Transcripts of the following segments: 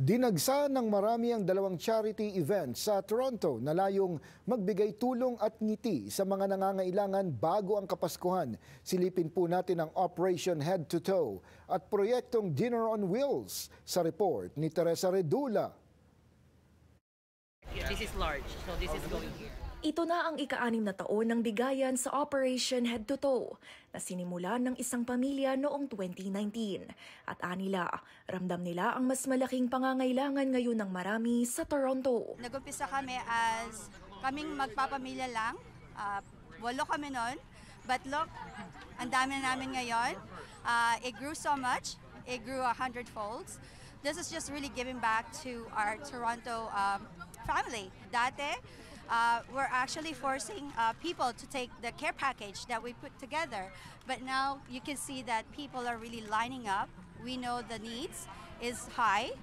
Dinagsa ng marami ang dalawang charity event sa Toronto na layong magbigay tulong at ngiti sa mga nangangailangan bago ang Kapaskuhan. Silipin po natin ang Operation Head to Toe at proyektong Dinner on Wheels sa report ni Teresa Redula. This is large, so this is going here. Ito na ang ika-6 na taon ng bigayan sa Operation Head to Toe na sinimulan ng isang pamilya noong 2019. At anila, ramdam nila ang mas malaking pangangailangan ngayon ng marami sa Toronto. Nag-umpisa kami as kaming magpapamilya lang. 8 kami noon. But look, ang dami na namin ngayon. It grew so much. It grew 100 folds. This is just really giving back to our Toronto family. Dati, we're actually forcing people to take the care package that we put together. But now you can see that people are really lining up. We know the needs is high,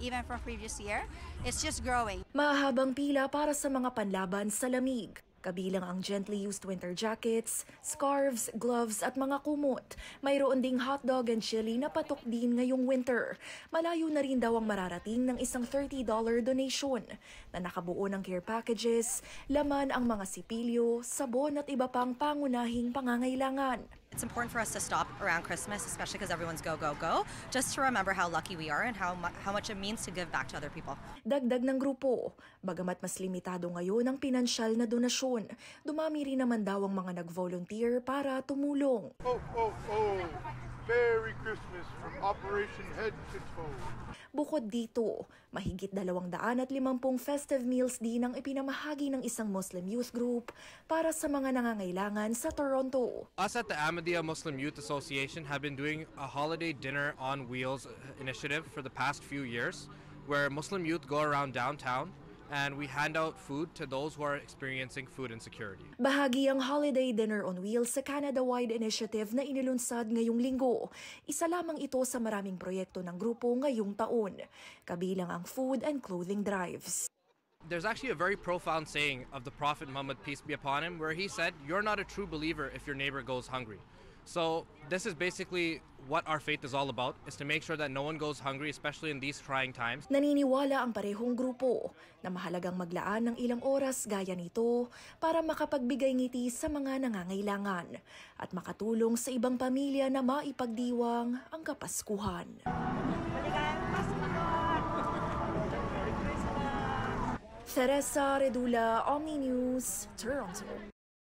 even from previous year. It's just growing. Mahabang pila para sa mga panlaban sa lamig. Kabilang ang gently used winter jackets, scarves, gloves at mga kumot. Mayroon ding hotdog and chili na patok din ngayong winter. Malayo na rin daw ang mararating ng isang $30 donation na nakabuo ng care packages, laman ang mga sipilyo, sabon at iba pang pangunahing pangangailangan. It's important for us to stop around Christmas, especially because everyone's go, go, go, just to remember how lucky we are and how much it means to give back to other people. Dagdag ng grupo, bagamat mas limitado ngayon ang pinansyal na donasyon, dumami rin naman daw ang mga nag-volunteer para tumulong. Oh, oh, oh! Merry Christmas from Operation Head to Toe. Bukod dito, mahigit 250 festive meals din ang ipinamahagi ng isang Muslim youth group para sa mga nangangailangan sa Toronto. Us at the Ahmadiyya Muslim Youth Association have been doing a holiday dinner on wheels initiative for the past few years, where Muslim youth go around downtown and we hand out food to those who are experiencing food insecurity. Bahagi ang Holiday Dinner on Wheels sa Canada-wide initiative na inilunsad ngayong linggo. Isa lamang ito sa maraming proyekto ng grupo ngayong taon, kabilang ang food and clothing drives. There's actually a very profound saying of the Prophet Muhammad, peace be upon him, where he said, "You're not a true believer if your neighbor goes hungry." So this is basically what our faith is all about, is to make sure that no one goes hungry, especially in these trying times. Naniniwala ang parehong grupo na mahalagang maglaan ng ilang oras gaya nito para makapagbigay ngiti sa mga nangangailangan at makatulong sa ibang pamilya na maipagdiwang ang Kapaskuhan. Teresa Redula, Omni News, Toronto.